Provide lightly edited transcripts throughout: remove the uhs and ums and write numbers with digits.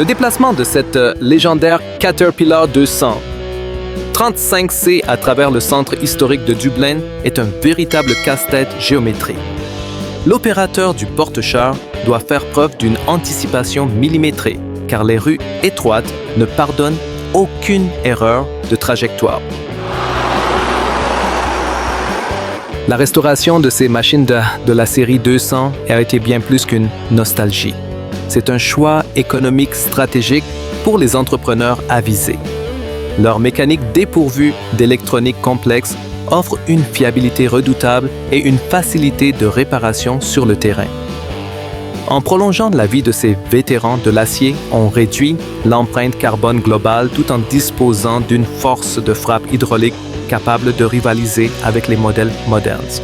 Le déplacement de cette légendaire Caterpillar 200, 35C à travers le centre historique de Dublin est un véritable casse-tête géométrique. L'opérateur du porte-char doit faire preuve d'une anticipation millimétrée, car les rues étroites ne pardonnent aucune erreur de trajectoire. La restauration de ces machines de la série 200 a été bien plus qu'une nostalgie. C'est un choix économique stratégique pour les entrepreneurs avisés. Leur mécanique dépourvue d'électronique complexe offre une fiabilité redoutable et une facilité de réparation sur le terrain. En prolongeant la vie de ces vétérans de l'acier, on réduit l'empreinte carbone globale tout en disposant d'une force de frappe hydraulique capable de rivaliser avec les modèles modernes.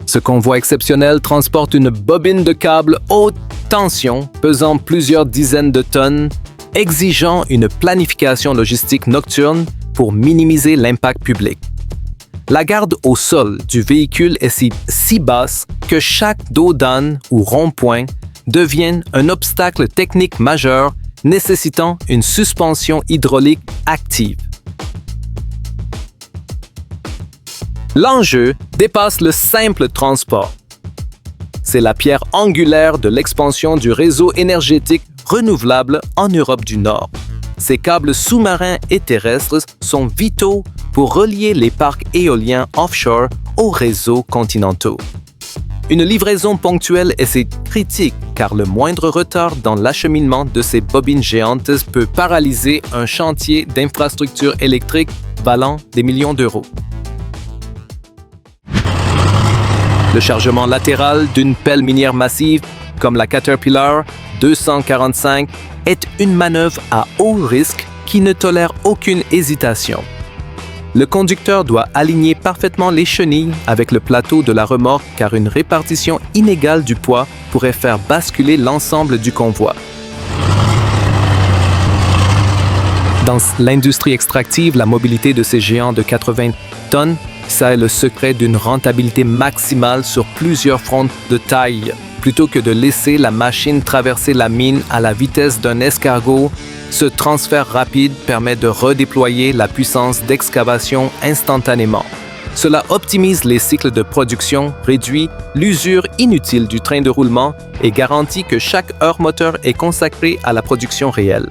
Ce convoi exceptionnel transporte une bobine de câble haute tension pesant plusieurs dizaines de tonnes, exigeant une planification logistique nocturne pour minimiser l'impact public. La garde au sol du véhicule est si basse que chaque dos d'âne ou rond-point devient un obstacle technique majeur nécessitant une suspension hydraulique active. L'enjeu dépasse le simple transport. C'est la pierre angulaire de l'expansion du réseau énergétique renouvelable en Europe du Nord. Ces câbles sous-marins et terrestres sont vitaux pour relier les parcs éoliens offshore aux réseaux continentaux. Une livraison ponctuelle est critique car le moindre retard dans l'acheminement de ces bobines géantes peut paralyser un chantier d'infrastructure électrique valant des millions d'euros. Le chargement latéral d'une pelle minière massive comme la Caterpillar 245 est une manœuvre à haut risque qui ne tolère aucune hésitation. Le conducteur doit aligner parfaitement les chenilles avec le plateau de la remorque car une répartition inégale du poids pourrait faire basculer l'ensemble du convoi. Dans l'industrie extractive, la mobilité de ces géants de 80 tonnes, ça est le secret d'une rentabilité maximale sur plusieurs fronts de taille. Plutôt que de laisser la machine traverser la mine à la vitesse d'un escargot, ce transfert rapide permet de redéployer la puissance d'excavation instantanément. Cela optimise les cycles de production, réduit l'usure inutile du train de roulement et garantit que chaque heure moteur est consacrée à la production réelle.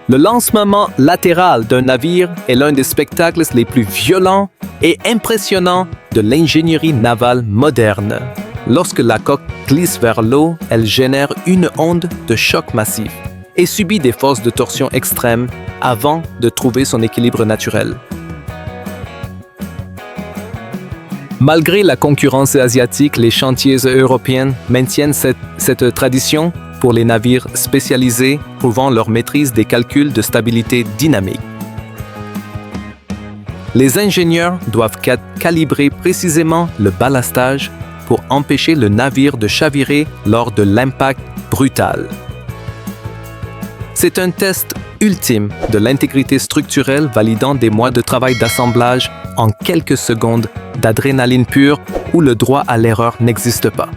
Le lancement latéral d'un navire est l'un des spectacles les plus violents et impressionnants de l'ingénierie navale moderne. Lorsque la coque glisse vers l'eau, elle génère une onde de choc massif et subit des forces de torsion extrêmes avant de trouver son équilibre naturel. Malgré la concurrence asiatique, les chantiers européens maintiennent cette tradition pour les navires spécialisés prouvant leur maîtrise des calculs de stabilité dynamique. Les ingénieurs doivent calibrer précisément le ballastage pour empêcher le navire de chavirer lors de l'impact brutal. C'est un test ultime de l'intégrité structurelle validant des mois de travail d'assemblage en quelques secondes d'adrénaline pure où le droit à l'erreur n'existe pas.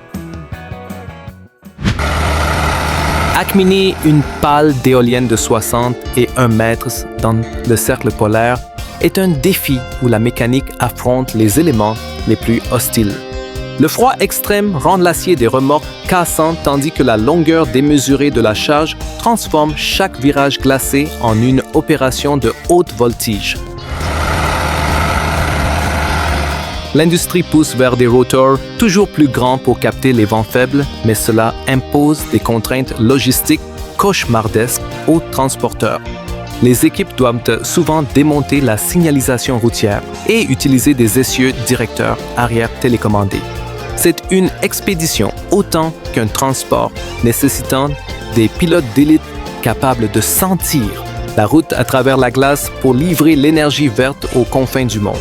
Acheminer une pale d'éolienne de 60 et 1 mètre dans le cercle polaire est un défi où la mécanique affronte les éléments les plus hostiles. Le froid extrême rend l'acier des remorques cassant tandis que la longueur démesurée de la charge transforme chaque virage glacé en une opération de haute voltige. L'industrie pousse vers des rotors toujours plus grands pour capter les vents faibles, mais cela impose des contraintes logistiques cauchemardesques aux transporteurs. Les équipes doivent souvent démonter la signalisation routière et utiliser des essieux directeurs arrière télécommandés. C'est une expédition autant qu'un transport nécessitant des pilotes d'élite capables de sentir la route à travers la glace pour livrer l'énergie verte aux confins du monde.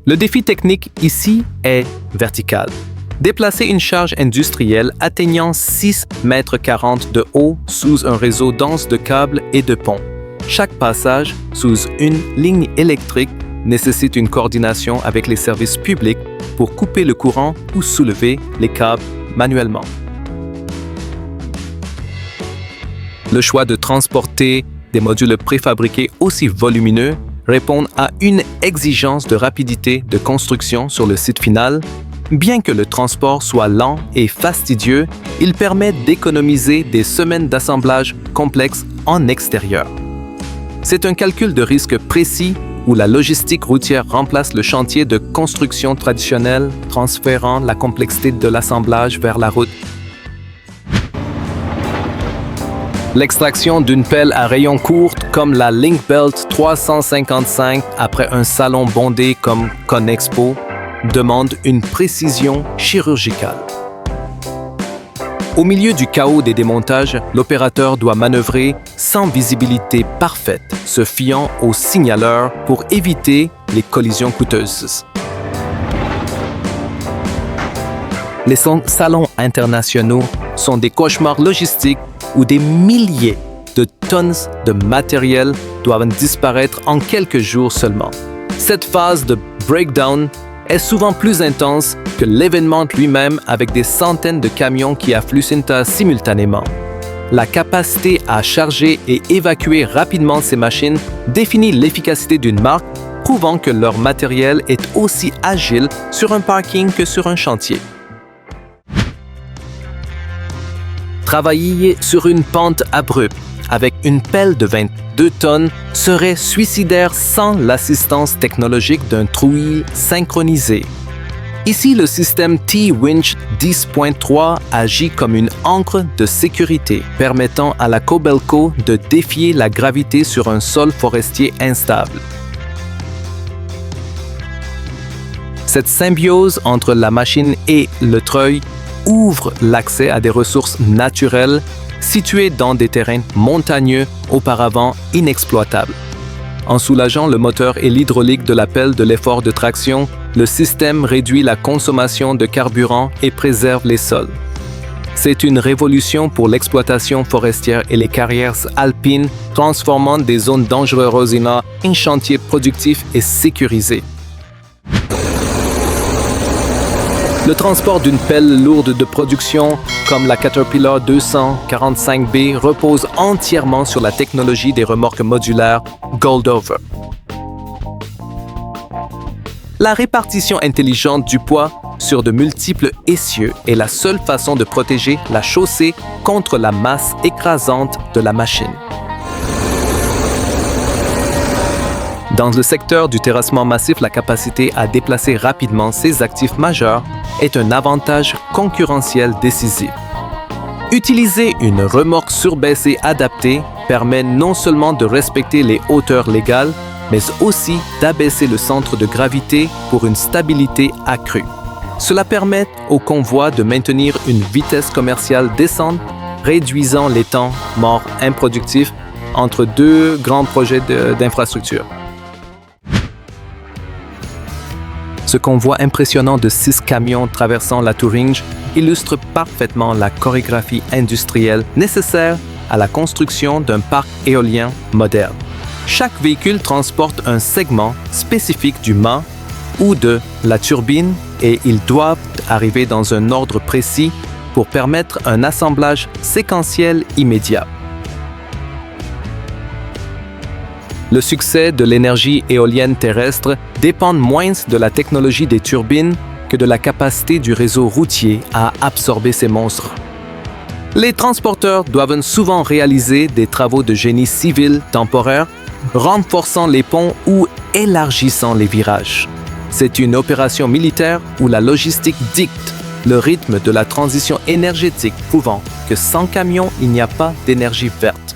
Le défi technique ici est vertical. Déplacer une charge industrielle atteignant 6,40 mètres de haut sous un réseau dense de câbles et de ponts. Chaque passage sous une ligne électrique nécessite une coordination avec les services publics pour couper le courant ou soulever les câbles manuellement. Le choix de transporter des modules préfabriqués aussi volumineux répond à une exigence de rapidité de construction sur le site final. Bien que le transport soit lent et fastidieux, il permet d'économiser des semaines d'assemblage complexes en extérieur. C'est un calcul de risque précis où la logistique routière remplace le chantier de construction traditionnel, transférant la complexité de l'assemblage vers la route. L'extraction d'une pelle à rayon court comme la Link-Belt 355 après un salon bondé comme Conexpo demande une précision chirurgicale. Au milieu du chaos des démontages, l'opérateur doit manœuvrer sans visibilité parfaite, se fiant au signaleur pour éviter les collisions coûteuses. Les salons internationaux sont des cauchemars logistiques où des milliers de tonnes de matériel doivent disparaître en quelques jours seulement. Cette phase de breakdown est souvent plus intense que l'événement lui-même avec des centaines de camions qui affluent simultanément. La capacité à charger et évacuer rapidement ces machines définit l'efficacité d'une marque, prouvant que leur matériel est aussi agile sur un parking que sur un chantier. Travailler sur une pente abrupte avec une pelle de 22 tonnes serait suicidaire sans l'assistance technologique d'un trouille synchronisé. Ici, le système T-Winch 10.3 agit comme une ancre de sécurité, permettant à la Kobelco de défier la gravité sur un sol forestier instable. Cette symbiose entre la machine et le treuil ouvre l'accès à des ressources naturelles situées dans des terrains montagneux auparavant inexploitables. En soulageant le moteur et l'hydraulique de la pelle de l'effort de traction, le système réduit la consommation de carburant et préserve les sols. C'est une révolution pour l'exploitation forestière et les carrières alpines, transformant des zones dangereuses en un chantier productif et sécurisé. Le transport d'une pelle lourde de production, comme la Caterpillar 245B, repose entièrement sur la technologie des remorques modulaires Goldover. La répartition intelligente du poids sur de multiples essieux est la seule façon de protéger la chaussée contre la masse écrasante de la machine. Dans le secteur du terrassement massif, la capacité à déplacer rapidement ses actifs majeurs est un avantage concurrentiel décisif. Utiliser une remorque surbaissée adaptée permet non seulement de respecter les hauteurs légales, mais aussi d'abaisser le centre de gravité pour une stabilité accrue. Cela permet au convoi de maintenir une vitesse commerciale décente, réduisant les temps morts improductifs entre deux grands projets d'infrastructure. Ce convoi impressionnant de 6 camions traversant la Thuringe illustre parfaitement la chorégraphie industrielle nécessaire à la construction d'un parc éolien moderne. Chaque véhicule transporte un segment spécifique du mât ou de la turbine et ils doivent arriver dans un ordre précis pour permettre un assemblage séquentiel immédiat. Le succès de l'énergie éolienne terrestre dépend moins de la technologie des turbines que de la capacité du réseau routier à absorber ces monstres. Les transporteurs doivent souvent réaliser des travaux de génie civil temporaires, renforçant les ponts ou élargissant les virages. C'est une opération militaire où la logistique dicte le rythme de la transition énergétique, prouvant que sans camions, il n'y a pas d'énergie verte.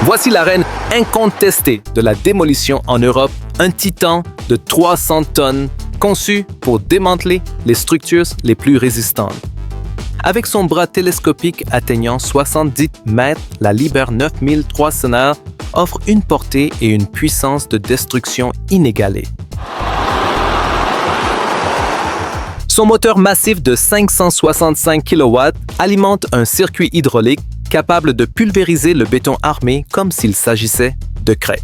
Voici l'arène incontestée de la démolition en Europe, un titan de 300 tonnes conçu pour démanteler les structures les plus résistantes. Avec son bras télescopique atteignant 70 mètres, la Liebherr 9300 offre une portée et une puissance de destruction inégalée. Son moteur massif de 565 kW alimente un circuit hydraulique capable de pulvériser le béton armé comme s'il s'agissait de craie.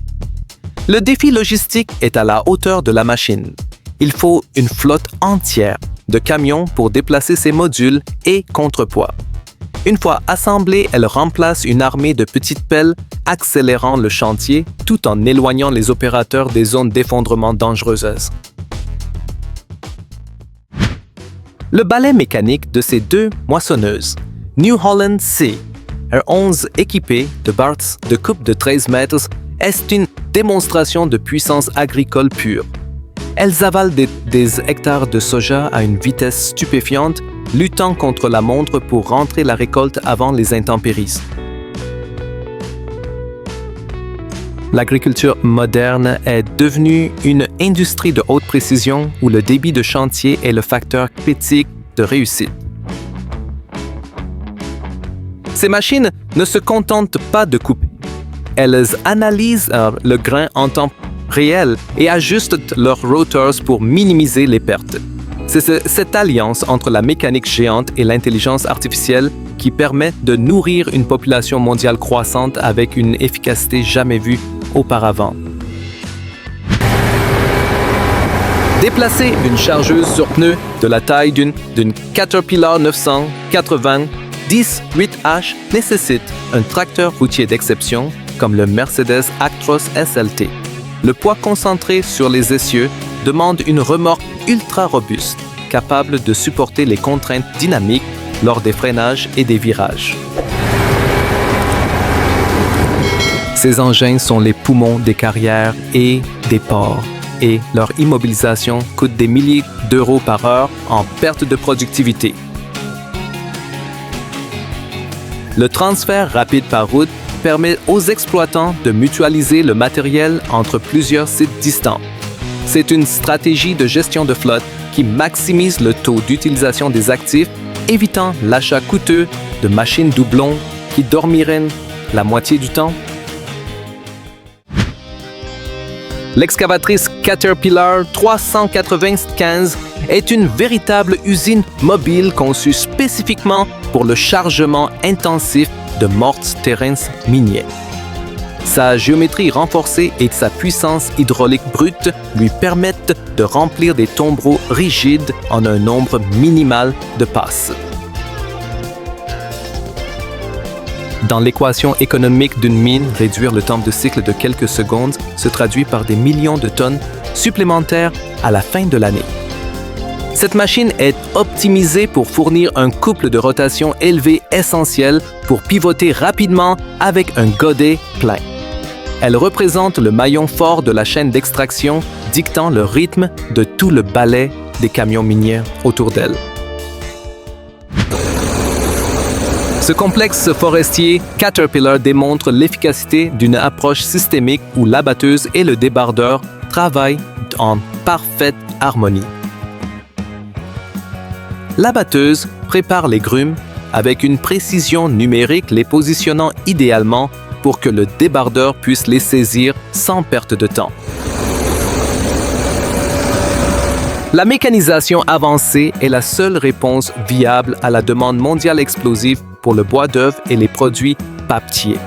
Le défi logistique est à la hauteur de la machine. Il faut une flotte entière de camions pour déplacer ces modules et contrepoids. Une fois assemblées, elles remplacent une armée de petites pelles, accélérant le chantier tout en éloignant les opérateurs des zones d'effondrement dangereuses. Le balai mécanique de ces deux moissonneuses, New Holland C, R11 équipée de Barths de coupe de 13 mètres, est une démonstration de puissance agricole pure. Elles avalent des hectares de soja à une vitesse stupéfiante, luttant contre la montre pour rentrer la récolte avant les intempéries. L'agriculture moderne est devenue une industrie de haute précision où le débit de chantier est le facteur critique de réussite. Ces machines ne se contentent pas de couper. Elles analysent le grain en temps réel et ajustent leurs rotors pour minimiser les pertes. C'est cette alliance entre la mécanique géante et l'intelligence artificielle qui permet de nourrir une population mondiale croissante avec une efficacité jamais vue auparavant. Déplacer une chargeuse sur pneu de la taille d'une Caterpillar 980 10-8H nécessite un tracteur routier d'exception comme le Mercedes Actros SLT. Le poids concentré sur les essieux demande une remorque ultra robuste, capable de supporter les contraintes dynamiques lors des freinages et des virages. Ces engins sont les poumons des carrières et des ports, et leur immobilisation coûte des milliers d'euros par heure en perte de productivité. Le transfert rapide par route permet aux exploitants de mutualiser le matériel entre plusieurs sites distants. C'est une stratégie de gestion de flotte qui maximise le taux d'utilisation des actifs, évitant l'achat coûteux de machines doublons qui dormiraient la moitié du temps. L'excavatrice Caterpillar 395 est une véritable usine mobile conçue spécifiquement pour le chargement intensif de mortes-terrains miniers. Sa géométrie renforcée et sa puissance hydraulique brute lui permettent de remplir des tombereaux rigides en un nombre minimal de passes. Dans l'équation économique d'une mine, réduire le temps de cycle de quelques secondes se traduit par des millions de tonnes supplémentaires à la fin de l'année. Cette machine est optimisée pour fournir un couple de rotation élevé essentiel pour pivoter rapidement avec un godet plein. Elle représente le maillon fort de la chaîne d'extraction, dictant le rythme de tout le balai des camions miniers autour d'elle. Ce complexe forestier Caterpillar démontre l'efficacité d'une approche systémique où l'abatteuse et le débardeur travaillent en parfaite harmonie. L'abatteuse prépare les grumes avec une précision numérique les positionnant idéalement pour que le débardeur puisse les saisir sans perte de temps. La mécanisation avancée est la seule réponse viable à la demande mondiale explosive pour le bois d'œuvre et les produits papetiers.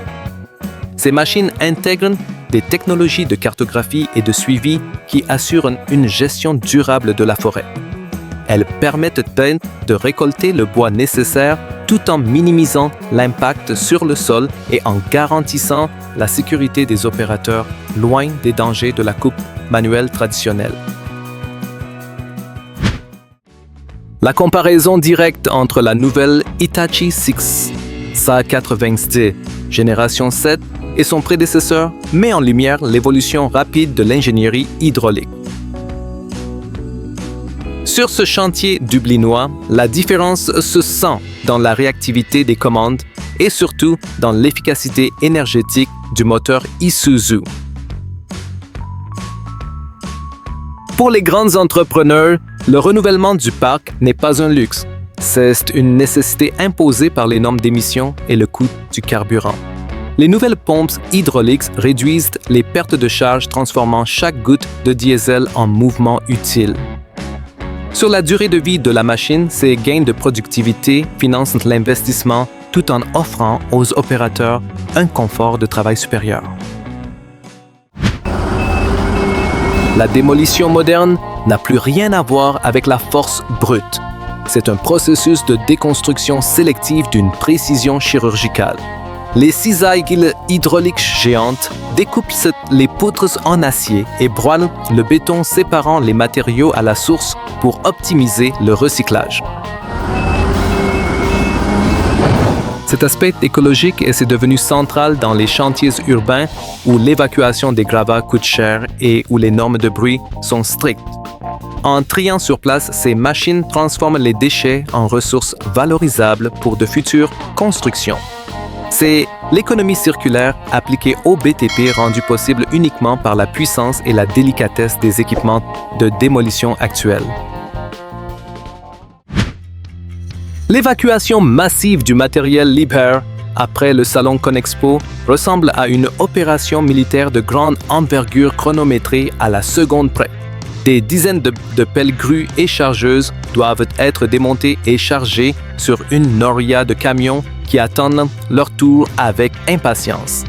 Ces machines intègrent des technologies de cartographie et de suivi qui assurent une gestion durable de la forêt. Elles permettent de récolter le bois nécessaire tout en minimisant l'impact sur le sol et en garantissant la sécurité des opérateurs loin des dangers de la coupe manuelle traditionnelle. La comparaison directe entre la nouvelle Hitachi 6 SA90 génération 7 et son prédécesseur met en lumière l'évolution rapide de l'ingénierie hydraulique. Sur ce chantier dublinois, la différence se sent dans la réactivité des commandes et surtout dans l'efficacité énergétique du moteur Isuzu. Pour les grands entrepreneurs, le renouvellement du parc n'est pas un luxe. C'est une nécessité imposée par les normes d'émissions et le coût du carburant. Les nouvelles pompes hydrauliques réduisent les pertes de charge, transformant chaque goutte de diesel en mouvement utile. Sur la durée de vie de la machine, ces gains de productivité financent l'investissement tout en offrant aux opérateurs un confort de travail supérieur. La démolition moderne n'a plus rien à voir avec la force brute. C'est un processus de déconstruction sélective d'une précision chirurgicale. Les cisailles hydrauliques géantes découpent les poutres en acier et broient le béton séparant les matériaux à la source pour optimiser le recyclage. Cet aspect écologique est devenu central dans les chantiers urbains où l'évacuation des gravats coûte cher et où les normes de bruit sont strictes. En triant sur place, ces machines transforment les déchets en ressources valorisables pour de futures constructions. C'est l'économie circulaire appliquée au BTP rendue possible uniquement par la puissance et la délicatesse des équipements de démolition actuels. L'évacuation massive du matériel Liebherr après le salon Conexpo ressemble à une opération militaire de grande envergure chronométrée à la seconde près. Des dizaines de pelles grues et chargeuses doivent être démontées et chargées sur une noria de camions qui attendent leur tour avec impatience.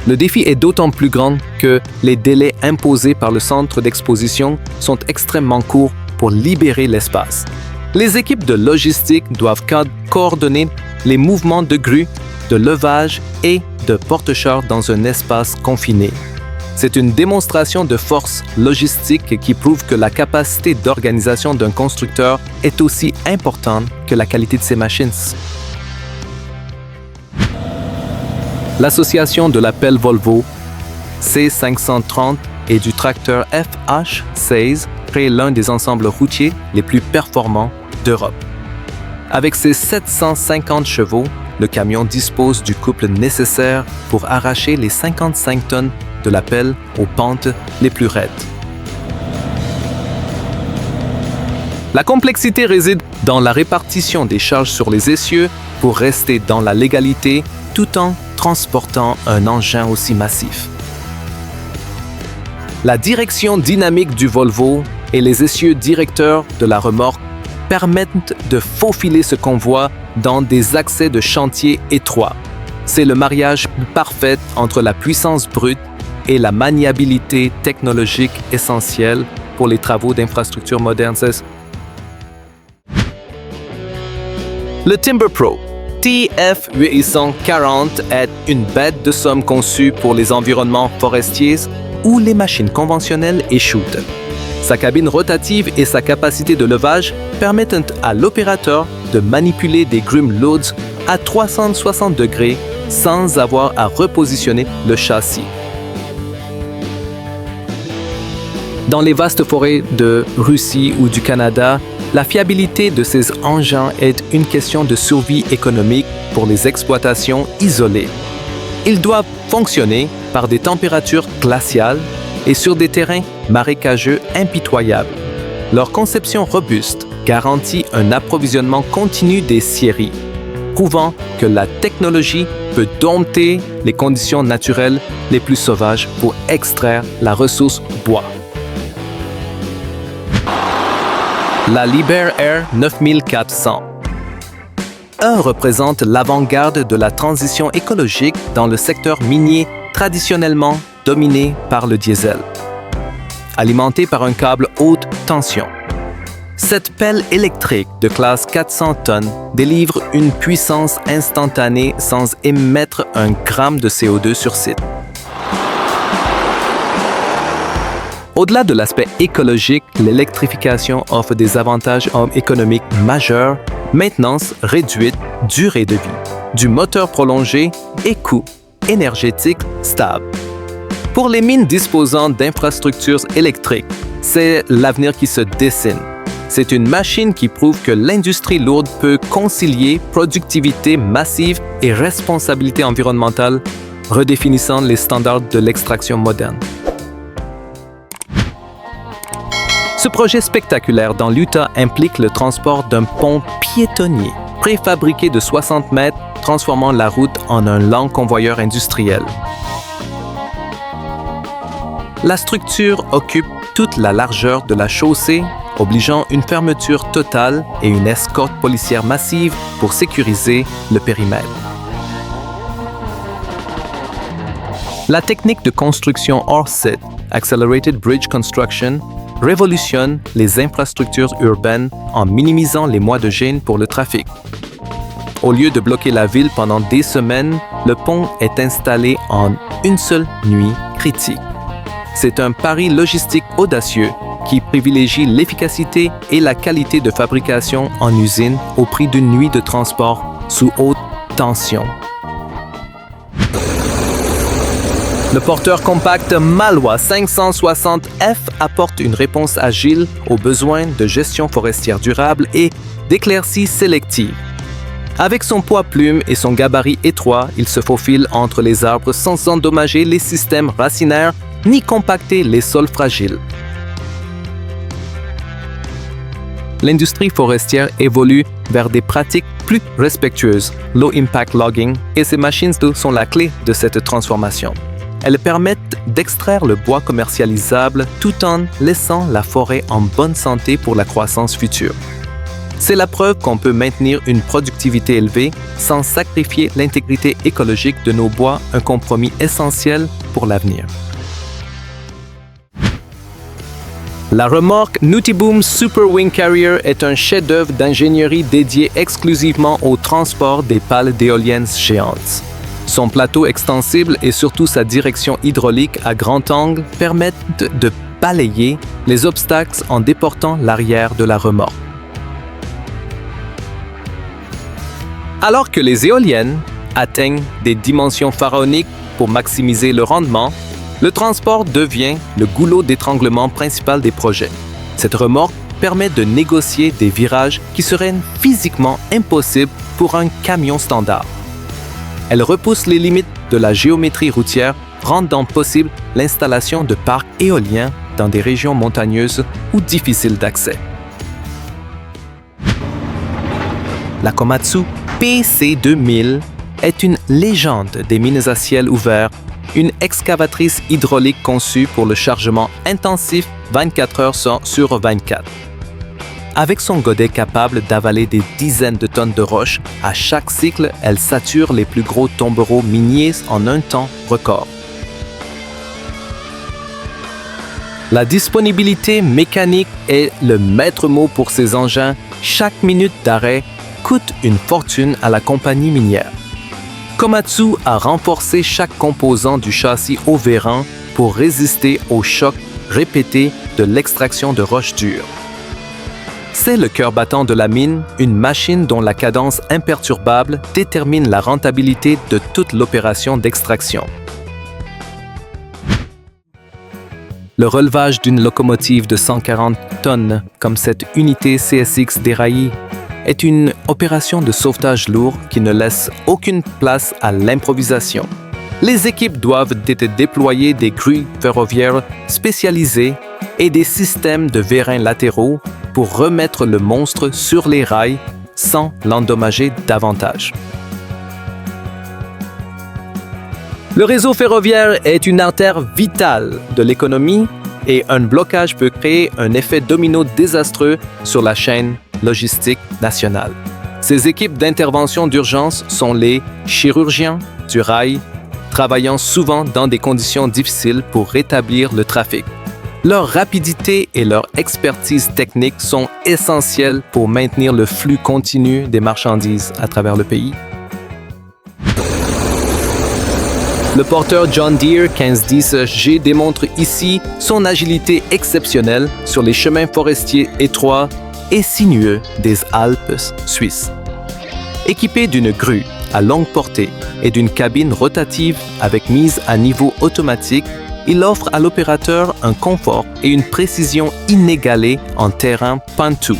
Le défi est d'autant plus grand que les délais imposés par le centre d'exposition sont extrêmement courts pour libérer l'espace. Les équipes de logistique doivent coordonner les mouvements de grues, de levage et de porte-chars dans un espace confiné. C'est une démonstration de force logistique qui prouve que la capacité d'organisation d'un constructeur est aussi importante que la qualité de ses machines. L'association de la pelle Volvo C530 et du tracteur FH16 crée l'un des ensembles routiers les plus performants d'Europe. Avec ses 750 chevaux, le camion dispose du couple nécessaire pour arracher les 55 tonnes de la pelle aux pentes les plus raides. La complexité réside dans la répartition des charges sur les essieux pour rester dans la légalité tout en transportant un engin aussi massif. La direction dynamique du Volvo et les essieux directeurs de la remorque permettent de faufiler ce convoi dans des accès de chantier étroits. C'est le mariage parfait entre la puissance brute et la maniabilité technologique essentielle pour les travaux d'infrastructures modernes. Le Timber Pro TF840 est une bête de somme conçue pour les environnements forestiers où les machines conventionnelles échouent. Sa cabine rotative et sa capacité de levage permettent à l'opérateur de manipuler des grumes lourdes à 360 degrés sans avoir à repositionner le châssis. Dans les vastes forêts de Russie ou du Canada, la fiabilité de ces engins est une question de survie économique pour les exploitations isolées. Ils doivent fonctionner par des températures glaciales et sur des terrains marécageux impitoyables. Leur conception robuste garantit un approvisionnement continu des scieries, prouvant que la technologie peut dompter les conditions naturelles les plus sauvages pour extraire la ressource bois. La Liebherr R 9400 représente l'avant-garde de la transition écologique dans le secteur minier traditionnellement dominé par le diesel. Alimentée par un câble haute tension, cette pelle électrique de classe 400 tonnes délivre une puissance instantanée sans émettre un gramme de CO2 sur site. Au-delà de l'aspect écologique, l'électrification offre des avantages économiques majeurs: maintenance réduite, durée de vie, du moteur prolongé et coût énergétique stable. Pour les mines disposant d'infrastructures électriques, c'est l'avenir qui se dessine. C'est une machine qui prouve que l'industrie lourde peut concilier productivité massive et responsabilité environnementale, redéfinissant les standards de l'extraction moderne. Ce projet spectaculaire dans l'Utah implique le transport d'un pont piétonnier préfabriqué de 60 mètres, transformant la route en un lent convoyeur industriel. La structure occupe toute la largeur de la chaussée, obligeant une fermeture totale et une escorte policière massive pour sécuriser le périmètre. La technique de construction hors site, Accelerated Bridge Construction, révolutionne les infrastructures urbaines en minimisant les mois de gêne pour le trafic. Au lieu de bloquer la ville pendant des semaines, le pont est installé en une seule nuit critique. C'est un pari logistique audacieux qui privilégie l'efficacité et la qualité de fabrication en usine au prix d'une nuit de transport sous haute tension. Le porteur compact Malois 560F apporte une réponse agile aux besoins de gestion forestière durable et d'éclaircie sélective. Avec son poids plume et son gabarit étroit, il se faufile entre les arbres sans endommager les systèmes racinaires ni compacter les sols fragiles. L'industrie forestière évolue vers des pratiques plus respectueuses, low impact logging, et ces machines sont la clé de cette transformation. Elles permettent d'extraire le bois commercialisable tout en laissant la forêt en bonne santé pour la croissance future. C'est la preuve qu'on peut maintenir une productivité élevée sans sacrifier l'intégrité écologique de nos bois, un compromis essentiel pour l'avenir. La remorque Nutiboom Super Wing Carrier est un chef-d'œuvre d'ingénierie dédié exclusivement au transport des pales d'éoliennes géantes. Son plateau extensible et surtout sa direction hydraulique à grand angle permettent de balayer les obstacles en déportant l'arrière de la remorque. Alors que les éoliennes atteignent des dimensions pharaoniques pour maximiser le rendement, le transport devient le goulot d'étranglement principal des projets. Cette remorque permet de négocier des virages qui seraient physiquement impossibles pour un camion standard. Elle repousse les limites de la géométrie routière, rendant possible l'installation de parcs éoliens dans des régions montagneuses ou difficiles d'accès. La Komatsu PC2000 est une légende des mines à ciel ouvert, une excavatrice hydraulique conçue pour le chargement intensif 24 heures sur 24. Avec son godet capable d'avaler des dizaines de tonnes de roches, à chaque cycle, elle sature les plus gros tombereaux miniers en un temps record. La disponibilité mécanique est le maître mot pour ces engins. Chaque minute d'arrêt coûte une fortune à la compagnie minière. Komatsu a renforcé chaque composant du châssis au véran pour résister aux chocs répétés de l'extraction de roches dures. C'est le cœur battant de la mine, une machine dont la cadence imperturbable détermine la rentabilité de toute l'opération d'extraction. Le relevage d'une locomotive de 140 tonnes, comme cette unité CSX déraillée, est une opération de sauvetage lourd qui ne laisse aucune place à l'improvisation. Les équipes doivent déployer des grues ferroviaires spécialisées et des systèmes de vérins latéraux pour remettre le monstre sur les rails sans l'endommager davantage. Le réseau ferroviaire est une artère vitale de l'économie et un blocage peut créer un effet domino désastreux sur la chaîne logistique nationale. Ces équipes d'intervention d'urgence sont les chirurgiens du rail, travaillant souvent dans des conditions difficiles pour rétablir le trafic. Leur rapidité et leur expertise technique sont essentielles pour maintenir le flux continu des marchandises à travers le pays. Le porteur John Deere 1510G démontre ici son agilité exceptionnelle sur les chemins forestiers étroits et sinueux des Alpes suisses. Équipé d'une grue à longue portée et d'une cabine rotative avec mise à niveau automatique, il offre à l'opérateur un confort et une précision inégalée en terrain pentu.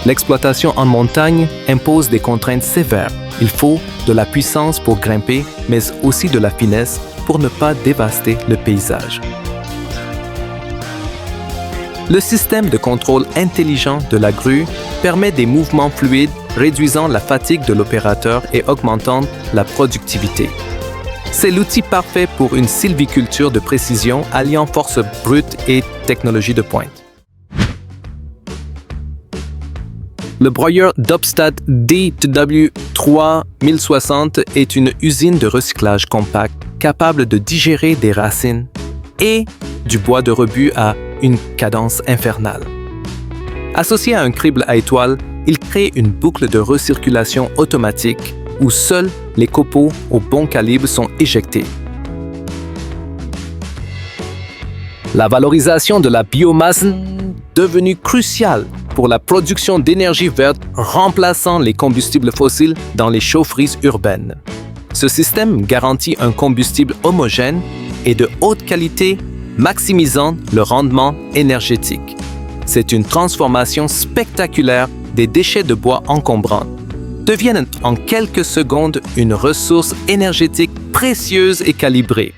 L'exploitation en montagne impose des contraintes sévères. Il faut de la puissance pour grimper, mais aussi de la finesse pour ne pas dévaster le paysage. Le système de contrôle intelligent de la grue permet des mouvements fluides, réduisant la fatigue de l'opérateur et augmentant la productivité. C'est l'outil parfait pour une sylviculture de précision alliant force brute et technologie de pointe. Le broyeur Dobstad DW3060 est une usine de recyclage compact capable de digérer des racines et du bois de rebut à une cadence infernale. Associé à un crible à étoiles, il crée une boucle de recirculation automatique où seuls les copeaux au bon calibre sont éjectés. La valorisation de la biomasse devenue cruciale pour la production d'énergie verte remplaçant les combustibles fossiles dans les chaufferies urbaines. Ce système garantit un combustible homogène et de haute qualité, maximisant le rendement énergétique. C'est une transformation spectaculaire des déchets de bois encombrants deviennent en quelques secondes une ressource énergétique précieuse et calibrée.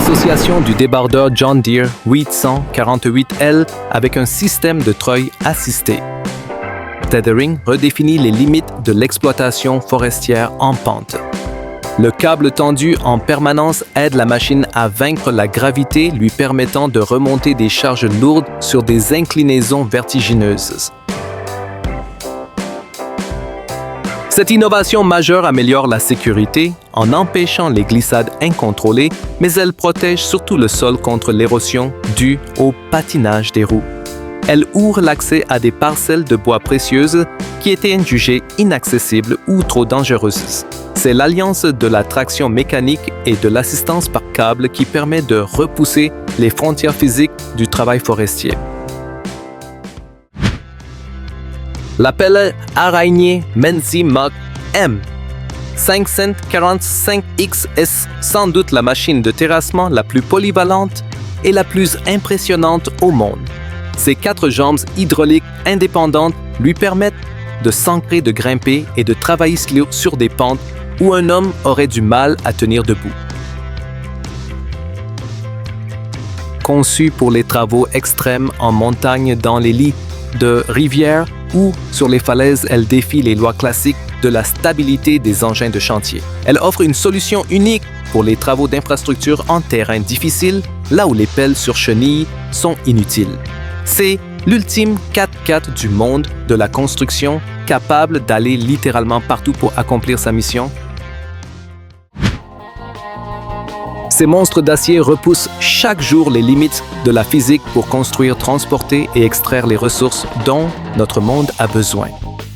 L'association du débardeur John Deere 848L avec un système de treuil assisté. Tethering redéfinit les limites de l'exploitation forestière en pente. Le câble tendu en permanence aide la machine à vaincre la gravité, lui permettant de remonter des charges lourdes sur des inclinaisons vertigineuses. Cette innovation majeure améliore la sécurité en empêchant les glissades incontrôlées, mais elle protège surtout le sol contre l'érosion due au patinage des roues. Elle ouvre l'accès à des parcelles de bois précieuses qui étaient jugées inaccessibles ou trop dangereuses. C'est l'alliance de la traction mécanique et de l'assistance par câble qui permet de repousser les frontières physiques du travail forestier. La pelle araignée Menzi Mach M 545X est sans doute la machine de terrassement la plus polyvalente et la plus impressionnante au monde. Ses 4 jambes hydrauliques indépendantes lui permettent de s'ancrer, de grimper et de travailler sur des pentes où un homme aurait du mal à tenir debout. Conçue pour les travaux extrêmes en montagne, dans les lits de rivières ou sur les falaises, elle défie les lois classiques de la stabilité des engins de chantier. Elle offre une solution unique pour les travaux d'infrastructure en terrain difficile, là où les pelles sur chenilles sont inutiles. C'est l'ultime 4x4 du monde de la construction, capable d'aller littéralement partout pour accomplir sa mission. Ces monstres d'acier repoussent chaque jour les limites de la physique pour construire, transporter et extraire les ressources dont notre monde a besoin.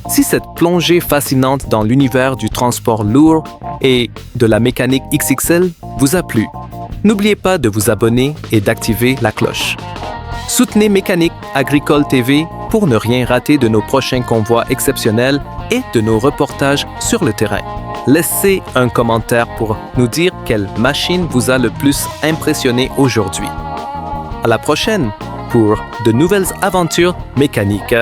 Si cette plongée fascinante dans l'univers du transport lourd et de la mécanique XXL vous a plu, n'oubliez pas de vous abonner et d'activer la cloche. Soutenez Mécanique Agricole TV pour ne rien rater de nos prochains convois exceptionnels et de nos reportages sur le terrain. Laissez un commentaire pour nous dire quelle machine vous a le plus impressionné aujourd'hui. À la prochaine pour de nouvelles aventures mécaniques.